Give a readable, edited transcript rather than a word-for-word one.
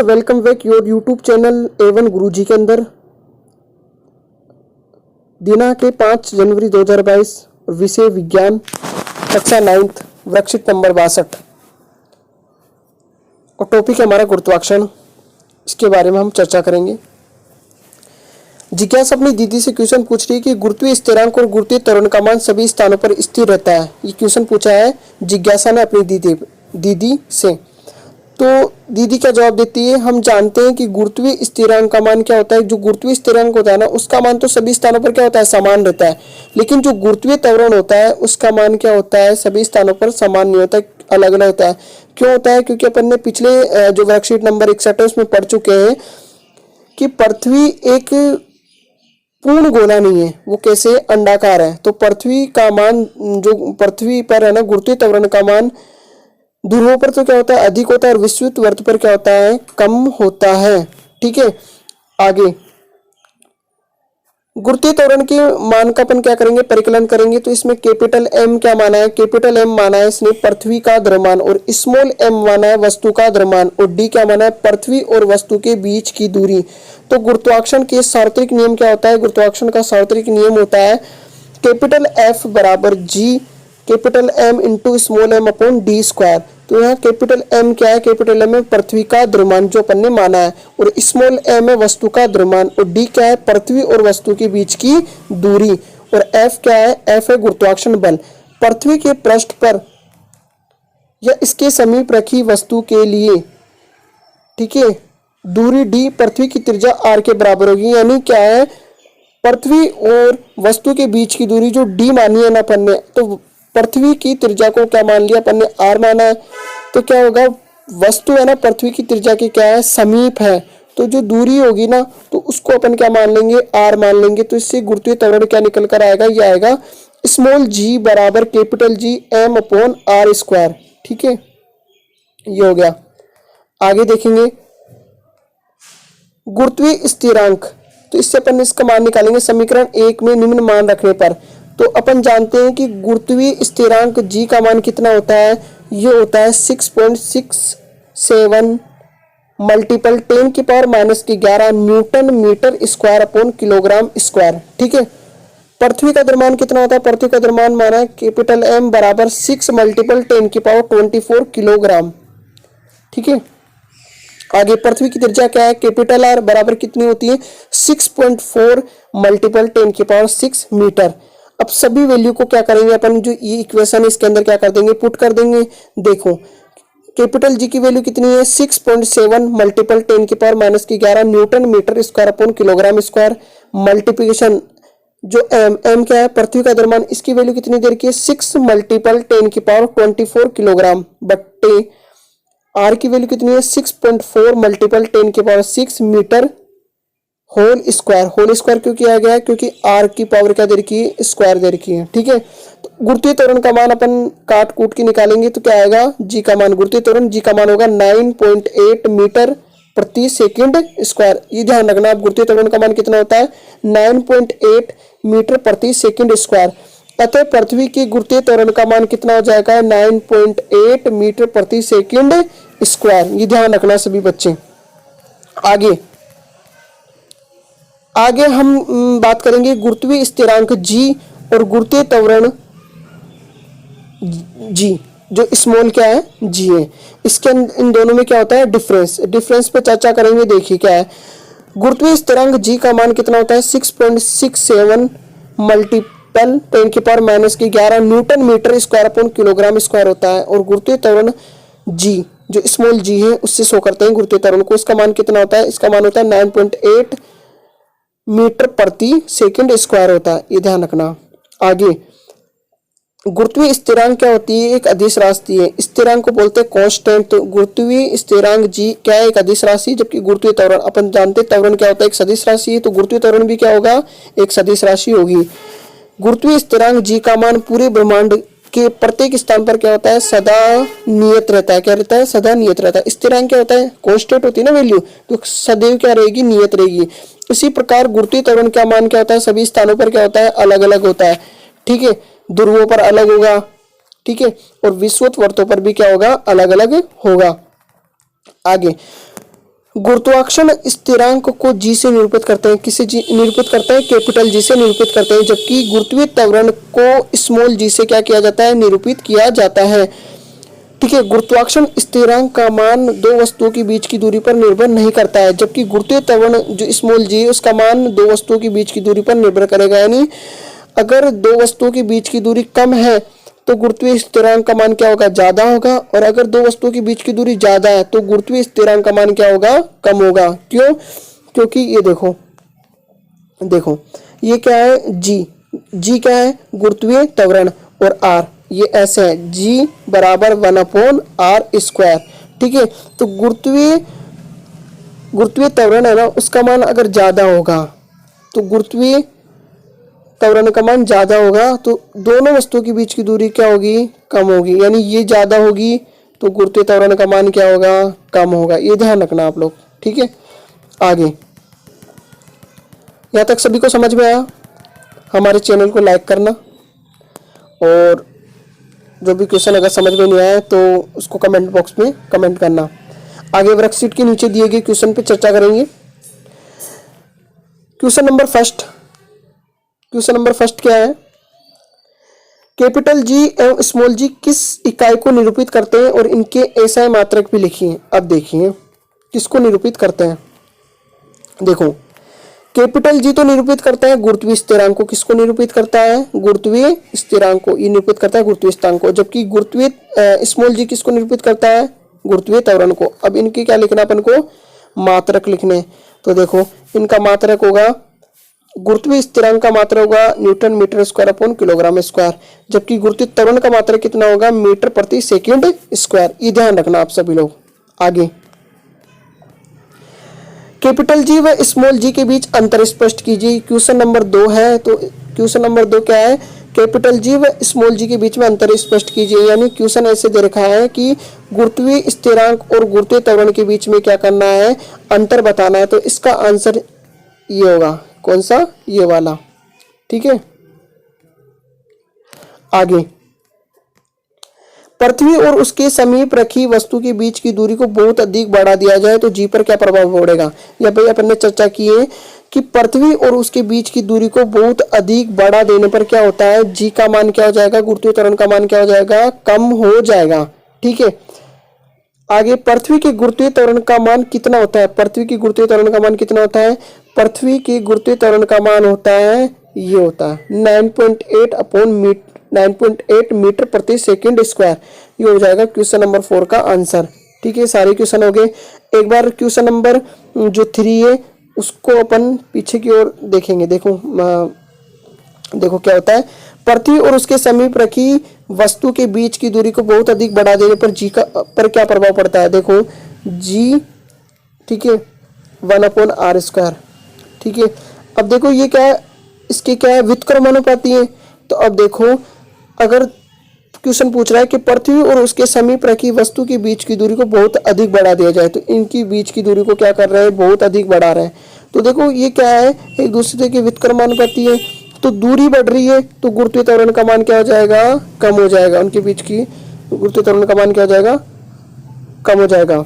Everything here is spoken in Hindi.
Welcome back your YouTube channel A1 गुरुजी के अंदर। दिनांक 5 जनवरी 2022, विषय विज्ञान, कक्षा 9th, वर्कशीट नंबर 62 और टॉपिक है हमारा गुरुत्वाकर्षण। इसके बारे में हम चर्चा करेंगे। जिज्ञासा अपनी दीदी से क्वेश्चन पूछ रही है कि गुरुत्वीय स्थिरांक और गुरुत्वीय त्वरण का मान सभी स्थानों पर स्थिर रहता है। ये क्वेश्चन पूछा है जिज्ञासा ने अपनी दीदी से। तो दीदी क्या जवाब देती है, हम जानते हैं कि गुरुत्वीय स्थिरांक का मान क्या होता है। जो गुरुत्वीय स्थिरांक होता है ना, उसका मान तो सभी स्थानों पर क्या होता है, समान रहता है। लेकिन जो गुरुत्वीय त्वरण होता है उसका मान क्या होता है, सभी स्थानों पर समान नहीं होता, अलग अलग होता है। क्यों होता है? क्योंकि अपन ने पिछले जो वर्कशीट नंबर 61 है उसमें पढ़ चुके हैं कि पृथ्वी एक पूर्ण गोला नहीं है, वो कैसे अंडाकार है। तो पृथ्वी का मान, जो पृथ्वी पर है ना, गुरुत्वीय त्वरण का मान ध्रुवों पर तो क्या होता है, अधिक होता है, और विषुवत वर्त पर क्या होता है, कम होता है। ठीक है, आगे गुरुत्वीय त्वरण के मान का अपन क्या करेंगे, परिकलन करेंगे। तो इसमें कैपिटल एम क्या माना है, कैपिटल एम माना है इसने पृथ्वी का द्रव्यमान, और स्मॉल एम माना है वस्तु का द्रव्यमान, और डी क्या माना है, पृथ्वी और वस्तु के बीच की दूरी। तो गुरुत्वाकर्षण के सार्वत्रिक नियम क्या होता है, गुरुत्वाकर्षण का सार्वत्रिक नियम होता है कैपिटल एफ बराबर G capital M into small m upon d square. तो यहाँ कैपिटल एम क्या है, कैपिटल एम है पृथ्वी का द्रव्यमान जो अपन ने माना है, और स्मॉल एम है वस्तु का द्रव्यमान, और डी क्या है, पृथ्वी और वस्तु के बीच की दूरी, और एफ क्या है, एफ है गुरुत्वाकर्षण बल। पृथ्वी के पृष्ठ पर या इसके समीप रखी वस्तु के लिए, ठीक है, दूरी डी पृथ्वी की त्रिज्या आर के बराबर होगी। यानी क्या है, पृथ्वी और वस्तु के बीच की दूरी जो डी मानी है ना अपन ने, तो पृथ्वी की त्रिज्या को क्या मान लिया अपन ने, आर माना है। तो क्या होगा, वस्तु है ना पृथ्वी की त्रिज्या के क्या है, समीप है। तो जो दूरी होगी ना, तो उसको अपन क्या मान लेंगे, आर मान लेंगे। तो इससे गुरुत्वीय त्वरण क्या निकल कर आएगा, ये आएगा स्मॉल जी बराबर capital G M upon R square. ठीक है, ये हो गया। आगे देखेंगे गुरुत्वीय स्थिरांक। तो इससे अपन इसका मान निकालेंगे समीकरण 1 में निम्न मान रखने पर। तो अपन जानते हैं कि गुरुत्वीय स्थिरांक g का मान कितना होता है, ये होता है 6.67 मल्टीपल 10 की power -11 newton metre square upon kilogram square. ठीक है, पृथ्वी का द्रव्यमान कितना होता है, पृथ्वी का द्रव्यमान माना है कैपिटल एम बराबर 6 मल्टीपल 10 की पावर 24 किलोग्राम। ठीक है, आगे पृथ्वी की त्रिज्या क्या है, कैपिटल आर बराबर कितनी होती है, 6.4 मल्टीपल 10 की पावर 6 मीटर। अब सभी वैल्यू को क्या करेंगे अपन, जो ये इक्वेशन है इसके अंदर क्या कर देंगे, पुट कर देंगे। देखो कैपिटल जी की वैल्यू कितनी है, 6.7 मल्टीपल 10 की power -11 newton metre square upon kilogram square, multiplication जो एम क्या है, पृथ्वी का द्रव्यमान, इसकी वैल्यू कितनी देर की है, 6 मल्टीपल 10 की पावर 24 किलोग्राम, बट्टे आर की वैल्यू कितनी है, 6.4 मल्टीपल 10 की power 6 metre whole square. Whole square क्यों किया गया है, क्योंकि आर की पावर क्या दे रखी है, स्क्वायर दे रखी है। ठीक है, तो गुरुत्वीय त्वरण का मान अपन काट कूट के निकालेंगे तो क्या आएगा, जी का मान, गुरुत्वीय त्वरण जी का मान होगा 9.8 मीटर प्रति सेकंड स्क्वायर। ये ध्यान रखना, आप गुरुत्वीय त्वरण का मान कितना होता है, 9.8 मीटर प्रति सेकंड स्क्वायर। अतः पृथ्वी की गुरुत्वीय त्वरण का मान कितना हो जाएगा, 9.8 मीटर प्रति सेकंड स्क्वायर। ये ध्यान रखना सभी बच्चे। आगे हम बात करेंगे गुरुत्वीय स्थिरांक g और गुरुत्वीय त्वरण g, जो स्मॉल क्या है, g है। इसके इन दोनों में क्या होता है, डिफरेंस पे चर्चा करेंगे। देखिए क्या है, गुरुत्वीय स्थिरांक g का मान कितना होता है, 6.67 मल्टीपल 10 की power -11 newton metre square upon kilogram square होता है। और गुरुत्वीय त्वरण g जो स्मॉल g है उससे शो करते हैं गुरुत्वीय त्वरण को। इसका मान कितना होता है, इसका मान होता है 9.8 मीटर प्रति सेकंड स्क्वायर होता है, ये ध्यान रखना। आगे गुरुत्वीय स्थिरांक क्या होती है, एक अदिश राशि है। स्थिरांक को बोलते हैं कांस्टेंट। तो गुरुत्वीय स्थिरांक जी क्या है, एक अदिश राशि, जबकि गुरुत्वीय त्वरण अपन जानते हैं त्वरण क्या होता है, एक सदिश राशि है। तो गुरुत्वीय त्वरण भी क्या होगा, एक सदिश राशि होगी। गुरुत्वीय स्थिरांक जी का मान पूरे ब्रह्मांड के प्रत्येक स्थान पर क्या होता है, सदा नियत रहता है। क्या रहता है, सदा नियत रहता है। स्थिरांक क्या होता है, कांस्टेंट होती है ना वैल्यू, तो सदैव क्या रहेगी, नियत रहेगी। इसी प्रकार गुरुत्वीय त्वरण का मान क्या होता है, सभी स्थानों पर क्या होता है, अलग अलग होता है। ठीक है, ध्रुवों पर अलग होगा, ठीक है, और विषुवत वर्तों पर भी क्या होगा, अलग अलग होगा। आगे गुरुत्वाकर्षण स्थिरांक को जी से निरूपित करते हैं। किसे जी निरूपित करते हैं? कैपिटल जी से निरूपित करते हैं। जबकि गुरुत्वीय त्वरण को स्मॉल जी से क्या किया जाता है? निरूपित किया जाता है। ठीक है, गुरुत्वाकर्षण स्थिरांक का मान दो वस्तुओं के बीच की दूरी पर निर्भर नहीं करता है, जबकि गुरुत्वीय त्वरण जो स्मॉल जी उसका मान दो वस्तुओं के बीच की दूरी पर निर्भर करेगा। यानी अगर दो वस्तुओं के बीच की दूरी कम है तो गुरुत्वीय स्थिरांक का मान क्या होगा? ज्यादा होगा। और अगर दो वस्तुओं के बीच की दूरी ज्यादा है तो गुरुत्वीय स्थिरांक का मान क्या होगा? कम होगा। क्यों? क्योंकि ये देखो देखो ये क्या है? जी क्या है? गुरुत्वीय त्वरण। और आर ये ऐसे है, जी बराबर 1/r²। ठीक है, तो गुरुत्वीय त्वरण है ना, उसका मान अगर ज्यादा होगा तो गुरुत्वीय त्वरण का मान ज्यादा होगा तो दोनों वस्तुओं के बीच की दूरी क्या होगी? कम होगी। यानी ये ज्यादा होगी तो गुरुत्वीय त्वरण का मान क्या होगा? कम होगा। ये ध्यान रखना आप लोग। ठीक है, आगे यहाँ तक सभी को समझ में आया? हमारे चैनल को लाइक करना, और जो भी क्वेश्चन अगर समझ में नहीं आया तो उसको कमेंट बॉक्स में कमेंट करना। आगे वर्कशीट के नीचे दिए गए क्वेश्चन पे चर्चा करेंगे। क्वेश्चन नंबर फर्स्ट क्या है? कैपिटल जी एवं स्मॉल जी किस इकाई को निरूपित करते हैं और इनके एसआई मात्रक भी लिखिए। अब देखिए किसको निरूपित करते हैं। देखो, कैपिटल जी तो निरूपित करता है गुरुत्वीय स्थिरांक को। किसको निरूपित करता है? गुरुत्वीय स्थिरांक को। ये निरूपित करता है गुरुत्वीय स्थिरांक को। जबकि गुरुत्वीय स्मॉल जी किसको निरूपित करता है? गुरुत्वीय त्वरण को। अब इनके क्या लिखना अपन को? मात्रक लिखने। तो देखो इनका मात्रक होगा, गुरुत्वीय स्थिरांक का मात्रक होगा newton metre square upon kilogram square, जबकि गुरुत्वीय त्वरण का मात्रक कितना होगा? मीटर प्रति सेकंड स्क्वायर। ये ध्यान रखना आप सभी लोग। आगे कैपिटल जी व स्मॉल जी के बीच अंतर स्पष्ट कीजिए। क्वेश्चन नंबर 2 है। तो क्वेश्चन नंबर 2 क्या है? कैपिटल जी व स्मॉल जी के बीच में अंतर स्पष्ट कीजिए। यानी क्वेश्चन ऐसे दे रखा है कि गुरुत्वीय स्थिरांक और गुरुत्वीय त्वरण के बीच में क्या करना है? अंतर बताना है। तो इसका आंसर ये होगा। कौन सा? ये वाला। ठीक है, आगे पृथ्वी और उसके समीप रखी वस्तु के बीच की दूरी को बहुत अधिक बढ़ा दिया जाए तो जी पर क्या प्रभाव पड़ेगा? या भाई अपन ने चर्चा की है कि पृथ्वी और उसके बीच की दूरी को बहुत अधिक बढ़ा देने पर क्या होता है? जी का मान क्या हो जाएगा? गुरुत्वीय त्वरण का मान क्या हो जाएगा? कम हो जाएगा। ठीक है, आगे पृथ्वी के गुरुत्वीय त्वरण का मान कितना होता है? पृथ्वी की गुरुत्वीय त्वरण का मान कितना होता है? पृथ्वी की गुरुत्वीय त्वरण का मान होता है, ये होता है 9.8 मीटर प्रति सेकंड स्क्वायर। ये हो जाएगा क्वेश्चन नंबर 4 का आंसर। ठीक है, सारे क्वेश्चन हो गए। एक बार क्वेश्चन नंबर जो 3 है उसको अपन पीछे की ओर देखेंगे। देखो क्या होता है? पृथ्वी और उसके समीप रखी वस्तु के बीच की दूरी को बहुत अधिक बढ़ा देने पर जी का पर क्या प्रभाव पड़ता है? देखो जी, ठीक है, 1/r²। ठीक है, अब देखो ये क्या है? इसके क्या है? व्युत्क्रमानुपाती है। तो अब देखो अगर क्वेश्चन पूछ रहा है कि पृथ्वी और उसके समीप रखी वस्तु के बीच की दूरी को बहुत अधिक बढ़ा दिया जाए तो इनकी बीच की दूरी को क्या कर रहे हैं? बहुत अधिक बढ़ा रहे हैं। तो देखो ये क्या है? एक दूसरे के व्युत्क्रमानुपाती है। तो दूरी बढ़ रही है तो गुरुत्वीय त्वरण का मान क्या हो जाएगा? कम हो जाएगा। उनके बीच की गुरुत्वीय त्वरण का मान क्या हो जाएगा? कम हो जाएगा।